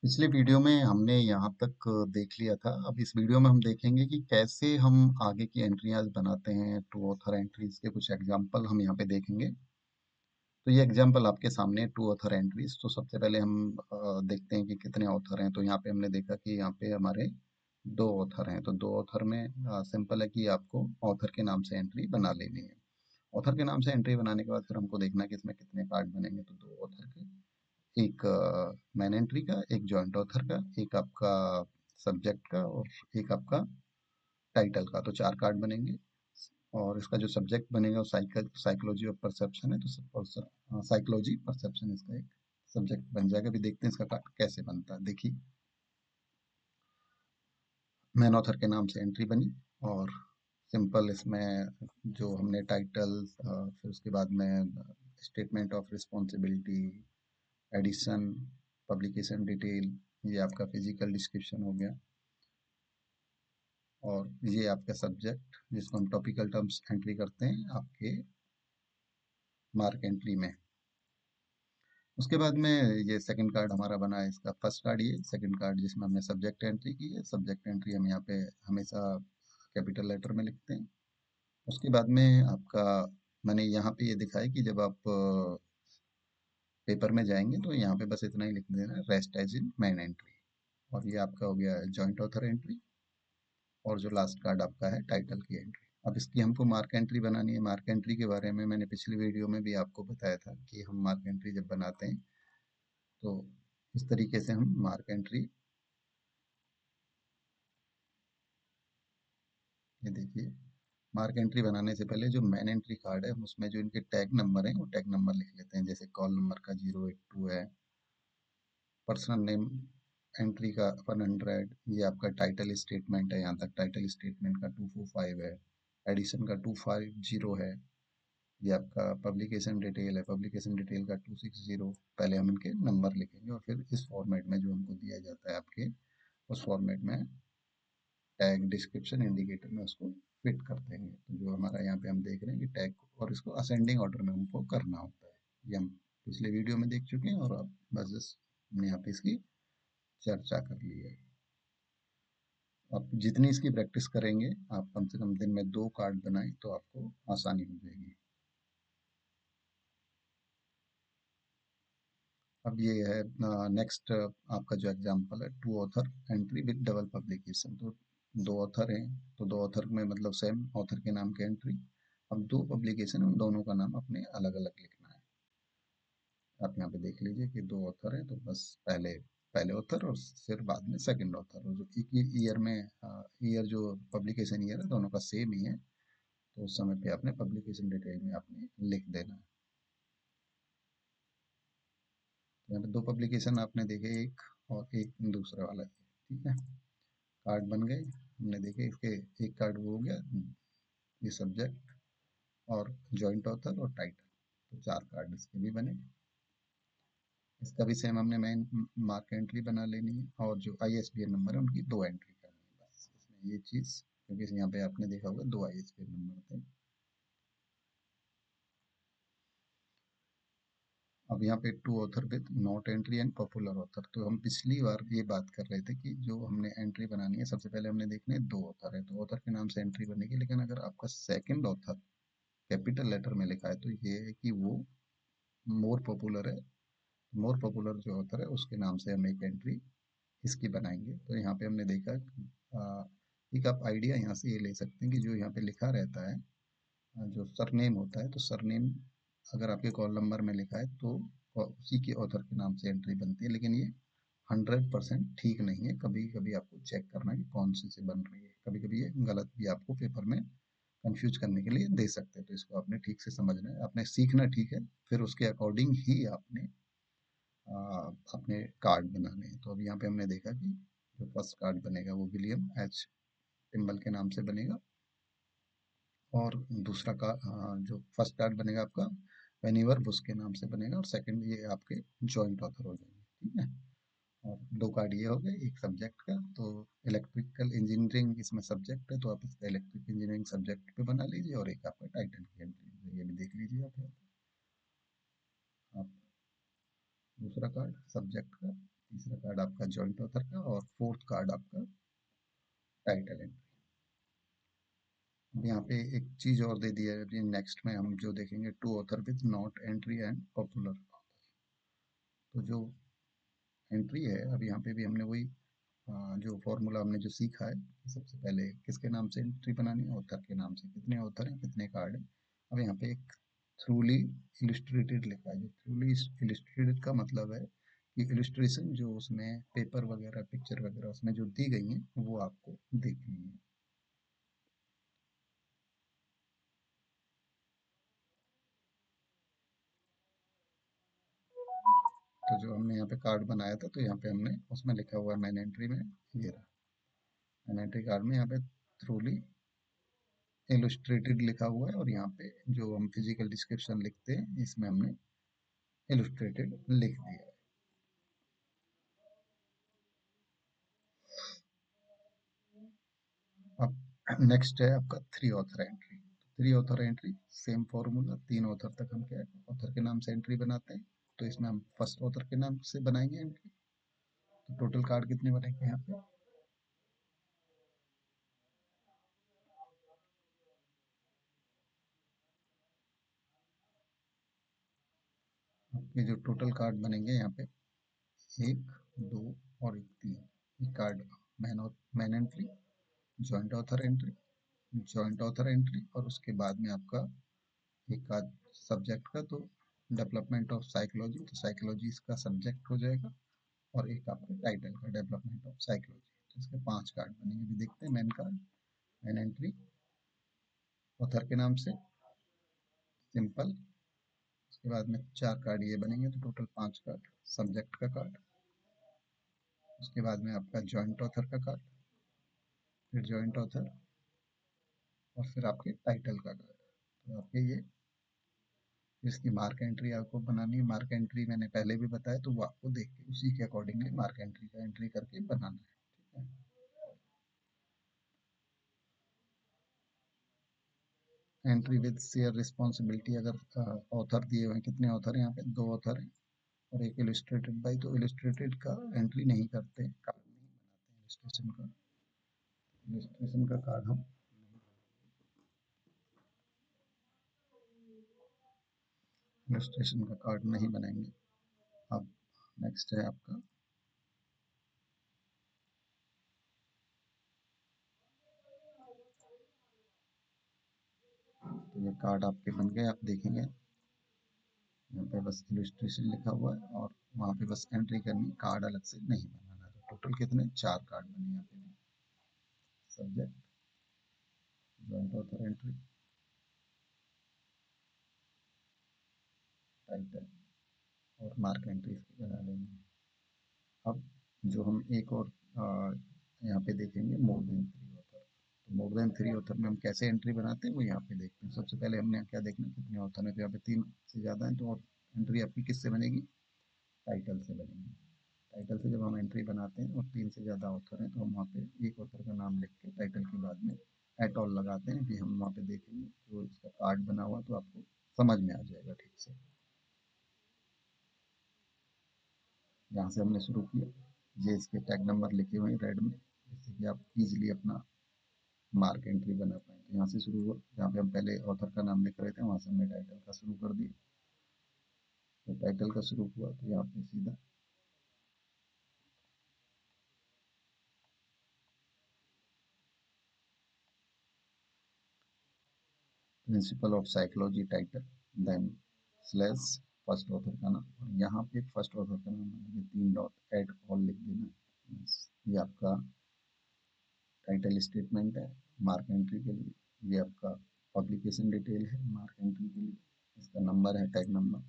पिछले वीडियो में हमने यहाँ तक देख लिया था। अब इस वीडियो में हम देखेंगे कि कैसे हम आगे की एंट्रियाज बनाते हैं। टू ऑथर एंट्रीज के कुछ एग्जांपल हम यहाँ पे देखेंगे। तो ये एग्जांपल आपके सामने टू ऑथर एंट्रीज। तो सबसे पहले हम देखते हैं कि कितने ऑथर हैं। तो यहाँ पे हमने देखा कि यहाँ पे हमारे दो ऑथर हैं। तो दो ऑथर में सिंपल है कि आपको ऑथर के नाम से एंट्री बना लेनी है। ऑथर के नाम से एंट्री बनाने के बाद फिर हमको देखना है कि इसमें कितने कार्ड बनेंगे। तो दो ऑथर के, एक मैन एंट्री का, एक जॉइंट ऑथर का, एक आपका सब्जेक्ट का और एक आपका टाइटल का। तो चार कार्ड बनेंगे। और इसका जो सब्जेक्ट बनेगा वो साइकोलॉजी ऑफ परसेप्शन है। तो साइकोलॉजी परसेप्शन इसका एक सब्जेक्ट बन जाएगा। अभी देखते हैं इसका कार्ड कैसे बनता है। देखिए, मैन ऑथर के नाम से एंट्री बनी और सिंपल इसमें जो हमने टाइटल, फिर उसके बाद में statement of responsibility, edition, publication detail, ये आपका फिजिकल डिस्क्रिप्शन हो गया। और ये आपका सब्जेक्ट जिसको हम टॉपिकल टर्म्स एंट्री करते हैं आपके मार्क एंट्री में। उसके बाद में ये सेकंड कार्ड हमारा बना है। इसका फर्स्ट कार्ड, ये सेकंड कार्ड जिसमें हमने सब्जेक्ट एंट्री की है। सब्जेक्ट एंट्री हम यहाँ पे हमेशा कैपिटल लेटर में लिखते हैं। उसके बाद में आपका, मैंने यहाँ पे ये दिखा है कि जब आप पेपर में जाएंगे तो यहाँ पे बस इतना ही लिख देना, rest as in main entry. और ये आपका हो गया जॉइंट ऑथर एंट्री। और जो लास्ट कार्ड आपका है टाइटल की एंट्री। अब इसकी हमको मार्क एंट्री बनानी है। मार्क एंट्री के बारे में मैंने पिछली वीडियो में भी आपको बताया था कि हम मार्क एंट्री जब बनाते हैं तो इस तरीके से हम मार्क एंट्री, ये देखिए, मार्क एंट्री बनाने से पहले जो मैन एंट्री कार्ड है उसमें जो इनके टैग नंबर हैं वो टैग नंबर लिख लेते हैं। जैसे कॉल नंबर का 082 है, पर्सनल नेम एंट्री का 100, ये आपका टाइटल स्टेटमेंट है, यहाँ तक टाइटल स्टेटमेंट का 245 है, एडिशन का 250 है, ये आपका पब्लिकेशन डिटेल है, पब्लिकेशन डिटेल का 260। पहले हम इनके नंबर लिखेंगे और फिर इस फॉर्मेट में जो हमको दिया जाता है आपके, उस फॉर्मेट में टैग डिस्क्रिप्शन इंडिकेटर में उसको फिट कर देंगे। तो जो हमारा यहाँ पे हम देख रहे हैं कि टैग, और इसको असेंडिंग ऑर्डर में हमको करना होता है। ये हम पिछले वीडियो में देख चुके हैं और अब बस हमने यहाँ पे इसकी चर्चा कर ली है। आप जितनी इसकी प्रैक्टिस करेंगे, आप कम से कम दिन में 2 कार्ड बनाएं तो आपको आसानी हो जाएगी। अब ये है नेक्स्ट आपका जो एग्जांपल है, two author entry with double publication. तो दो ऑथर हैं, तो दो ऑथर में मतलब सेम ऑथर के नाम की एंट्री। अब दो पब्लिकेशन, उन दोनों का नाम अपने अलग अलग लिखना है। आप यहाँ पे देख लीजिए कि दो ऑथर हैं तो बस पहले पहले ऑथर और फिर बाद में सेकंड ऑथर। और जो एक ईयर में, ईयर जो पब्लिकेशन ईयर है दोनों का सेम ही है, तो उस समय पे आपने पब्लिकेशन डिटेल में आपने लिख देना है। तो यहाँ पे दो पब्लिकेशन आपने देखे, एक और एक दूसरा वाला, ठीक है। कार्ड बन गए, हमने देखे इसके, एक कार्ड वो हो गया, ये सब्जेक्ट और जॉइंट ऑथर और टाइटल। तो चार कार्ड इसके भी बने। इसका भी सेम हमने मेन मार्क एंट्री बना लेनी है और जो ISBN नंबर है उनकी दो एंट्री करनी है बस इसमें। ये चीज़ क्योंकि यहाँ पे आपने देखा होगा दो ISBN नंबर थे। अब यहाँ पे two author with not entry and popular author. तो हम पिछली बार ये बात कर रहे थे कि जो हमने एंट्री बनानी है, सबसे पहले हमने देखना है दो ऑथर है तो ऑथर के नाम से एंट्री बनेगी। लेकिन अगर आपका सेकंड ऑथर कैपिटल लेटर में लिखा है तो ये है कि वो मोर पॉपुलर है। मोर पॉपुलर जो ऑथर है उसके नाम से हम एक एंट्री इसकी बनाएंगे। तो यहाँ पे हमने देखा, एक आप आइडिया यहाँ से ये ले सकते हैं कि जो यहाँ पे लिखा रहता है, जो सरनेम होता है, तो सरनेम अगर आपके कॉल नंबर में लिखा है तो उसी के ऑथर के नाम से एंट्री बनती है। लेकिन ये 100% ठीक नहीं है। कभी कभी आपको चेक करना है कि कौन से बन रही है। कभी कभी ये गलत भी आपको पेपर में कंफ्यूज करने के लिए दे सकते हैं। तो इसको आपने ठीक से समझना है, आपने सीखना, ठीक है, फिर उसके अकॉर्डिंग ही आपने अपने कार्ड बनाने हैं। तो अब यहाँ पे हमने देखा कि जो फर्स्ट कार्ड बनेगा वो विलियम H टिम्बल के नाम से बनेगा। और दूसरा का जो फर्स्ट कार्ड बनेगा आपका वेनिवर बुश के नाम से बनेगा। और सेकंड ये आपके जॉइंट ऑथर हो जाएंगे, ठीक है। और दो कार्ड ये हो गए एक सब्जेक्ट का। तो इलेक्ट्रिकल इंजीनियरिंग इसमें सब्जेक्ट है तो आप इसका इलेक्ट्रिक इंजीनियरिंग सब्जेक्ट पे बना लीजिए। और एक आपका टाइटल की एंट्री, ये भी देख लीजिए आप यहाँ पे। आप दूसरा कार्ड सब्जेक्ट का, तीसरा कार्ड आपका जॉइंट ऑथर का, और फोर्थ कार्ड आपका टाइटल एंट्री। अब यहाँ पे एक चीज और दे दिया है, नेक्स्ट में हम जो देखेंगे, two author with not entry and popular. तो जो एंट्री है, अब यहाँ पे भी हमने वही जो फॉर्मूला हमने जो सीखा है, सबसे पहले किसके नाम से एंट्री बनानी है, ऑथर के नाम से, कितने ऑथर हैं कितने कार्ड हैं। अब यहाँ पे एक थ्रूली इलिस्ट्रेटेड लिखा है। जो थ्रूली इलिस्ट्रेटेड का मतलब है कि इलिस्ट्रेशन जो उसमें पेपर वगैरह पिक्चर वगैरह उसमें जो दी गई हैं वो आपको देखनी है। तो जो हमने यहाँ पे कार्ड बनाया था, तो यहाँ पे हमने उसमें लिखा हुआ है मैन एंट्री में, ये रहा मैन एंट्री कार्ड में, यहाँ पे थ्रूली इलस्ट्रेटेड लिखा हुआ है, और यहाँ पे जो हम फिजिकल डिस्क्रिप्शन लिखते हैं इसमें हमने इलस्ट्रेटेड लिख दिया है। अब नेक्स्ट है आपका three author entry. Three author entry same formula, तीन ऑथर तक हम क्या है ऑथर के नाम से एंट्री बनाते हैं। तो इसमें हम फर्स्ट ऑथर के नाम से बनाएंगे एंट्री। तो टोटल कार्ड कितने बनेंगे यहाँ पे, आपके जो टोटल कार्ड बनेंगे यहाँ पे, एक, दो और एक, तीन। ये card man entry, joint author entry, joint author entry, और उसके बाद में आपका एक आध सब्जेक्ट का, तो डेवलपमेंट ऑफ साइकोलॉजी, तो साइकोलॉजी इसका सब्जेक्ट हो जाएगा, और एक आपका टाइटल का डेवलपमेंट ऑफ साइकोलॉजी। तो इसके पांच कार्ड बनेंगे। अभी देखते हैं man card, man entry author के नाम से सिंपल, उसके बाद में चार कार्ड ये बनेंगे, तो टोटल पांच कार्ड। सब्जेक्ट का कार्ड, उसके बाद में आपका जॉइंट ऑथर का कार्ड, फिर जॉइंट ऑथर, और फिर आपके टाइटल का कार्ड। तो आपके ये इसकी मार्क एंट्री आपको बनानी है। मार्क एंट्री मैंने पहले भी बताया, तो वो आपको देख के उसी के अकॉर्डिंगली मार्क एंट्री का एंट्री करके बनाना है, ठीक है। एंट्री विद शेयर रिस्पॉन्सिबिलिटी, अगर ऑथर दिए हुए हैं, कितने ऑथर हैं यहाँ पे, दो ऑथर हैं और एक इलस्ट्रेटेड बाई, तो इलस्ट्रेटेड का एंट्री नहीं करते, कार्ड नहीं बनाते हैं इलस्ट्रेशन का। इलस्ट्रेशन का कार्ड हम इलस्ट्रेशन का कार्ड नहीं बनाएंगे। अब नेक्स्ट है आपका, तो ये कार्ड आपके बन गए, आप देखेंगे यहाँ पे बस इलस्ट्रेशन लिखा हुआ है, और वहाँ पे बस एंट्री करनी, कार्ड अलग से नहीं बनाना है। तो टोटल कितने, चार कार्ड बने यहाँ पे, subject, joint author entry, title, और मार्क एंट्री इसकी बना लेंगे। अब जो हम एक और यहाँ पे देखेंगे, मोर देन थ्री ऑथर। तो मोर देन थ्री ऑथर में हम कैसे एंट्री बनाते हैं वो यहाँ पे देखते हैं। सबसे पहले हमने क्या देखना, कितने ऑथर हैं, तो यहाँ पे तीन से ज़्यादा है, तो एंट्री आपकी किससे बनेगी, टाइटल से बनेगी। टाइटल से जब हम एंट्री बनाते हैं और तीन से ज़्यादा ऑथर हैं, तो हम वहाँ पे एक ऑथर का नाम लिख के टाइटल के बाद में एट ऑल लगाते हैं। भी हम वहाँ पे देखेंगे जो इसका कार्ड बना हुआ, तो आपको समझ में आ जाएगा ठीक से। जहाँ से हमने शुरू किया, ये इसके टैग नंबर लिखे हुए हैं रेड में, जिससे कि आप इजीली अपना मार्क एंट्री बना पाए। तो यहाँ से शुरू हुआ, जहाँ पे हम पहले ऑथर का नाम लिख रहे थे, वहाँ से हमने टाइटल का शुरू कर दिया। तो टाइटल का शुरू हुआ, तो यहाँ पे सीधा principle of psychology title, then slash first author का नाम, और यहाँ पे फर्स्ट ऑथर का नाम है, तीन डॉट एट ऑल लिख देना। ये आपका टाइटल स्टेटमेंट है मार्क एंट्री के लिए। ये आपका पब्लिकेशन डिटेल है मार्क एंट्री के लिए। इसका नंबर है टैग नंबर।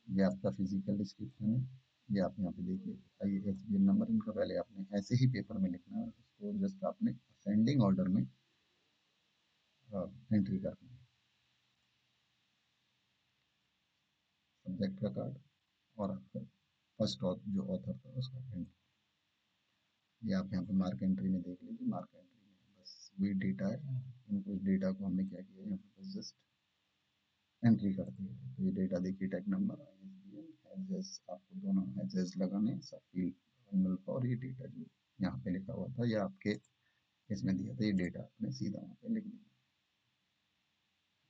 ये आपका फिजिकल डिस्क्रिप्शन है। ये आप यहाँ पे देखिए, ISBN नंबर, इनका पहले आपने ऐसे ही पेपर में लिखना है, उसको जस्ट आपने असेंडिंग ऑर्डर में एंट्री करनी है। सब्जेक्ट का कार्ड, और आपका फर्स्ट जो ऑथर था उसका एंट्री। ये आप यहाँ पे मार्क एंट्री में देख लीजिए। मार्क एंट्री में बस वही डेटा है, इनको इस डेटा को हमने क्या किया, यहाँ पे बस जस्ट एंट्री कर दी है। तो ये डेटा देखिए, टैग नंबर, ISBN, एजेस आपको दोनों एजेस लगाने सब फील्ड नल और ये डेटा जो यहाँ पे लिखा हुआ था या आपके इसमें दिया था ये डेटा आपने सीधा वहाँ पे लिख दिया।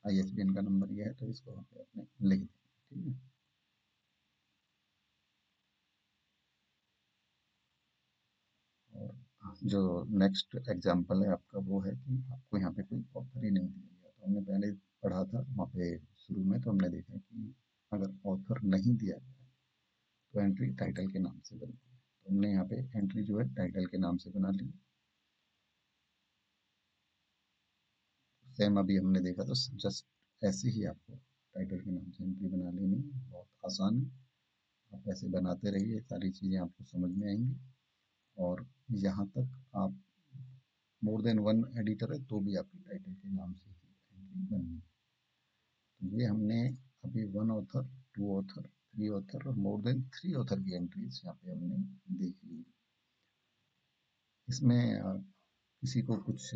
ISBN का नंबर ये है तो इसको वहाँ पे आपने लिख दिया। ठीक है। और जो नेक्स्ट एग्जांपल है आपका वो है कि आपको यहाँ पे कोई ऑथर ही नहीं दिया गया। तो हमने पहले पढ़ा था वहाँ पे शुरू में, तो हमने देखा कि अगर ऑथर नहीं दिया गया तो एंट्री टाइटल के नाम से बनती है। तो हमने यहाँ पे एंट्री जो है टाइटल के नाम से बना ली। सेम अभी हमने देखा तो जस्ट ऐसे ही आपको टाइटल के नाम से एंट्री बना लेनी है, बहुत आसान है। आप ऐसे बनाते रहिए, सारी चीज़ें आपको समझ में आएंगी। और यहाँ तक आप मोर देन वन एडिटर है तो भी आपकी टाइटल के नाम से ही एंट्री बननी है। तो ये हमने अभी one author, two author, three author और मोर देन थ्री ऑथर की एंट्रीज यहाँ पे हमने देख ली। इसमें किसी को कुछ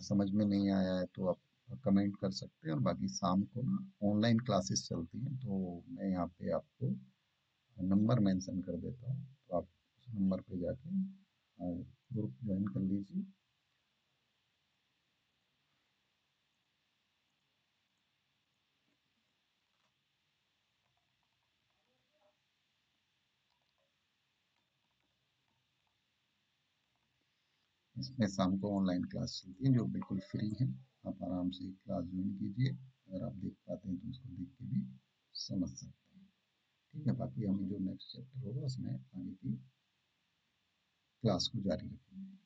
समझ में नहीं आया है तो आप कमेंट कर सकते हैं। और बाकी शाम को ना ऑनलाइन क्लासेस चलती हैं, तो मैं यहाँ पे आपको नंबर मेंशन कर देता हूँ, तो आप उस नंबर पे जाके ग्रुप ज्वाइन कर लीजिए। इसमें शाम को ऑनलाइन क्लास चलती है जो बिल्कुल फ्री है। आप आराम से क्लास ज्वाइन कीजिए, अगर आप देख पाते हैं तो उसको देख के भी समझ सकते हैं। ठीक है, बाकी हम जो नेक्स्ट चैप्टर होगा उसमें आगे की क्लास को जारी रखेंगे।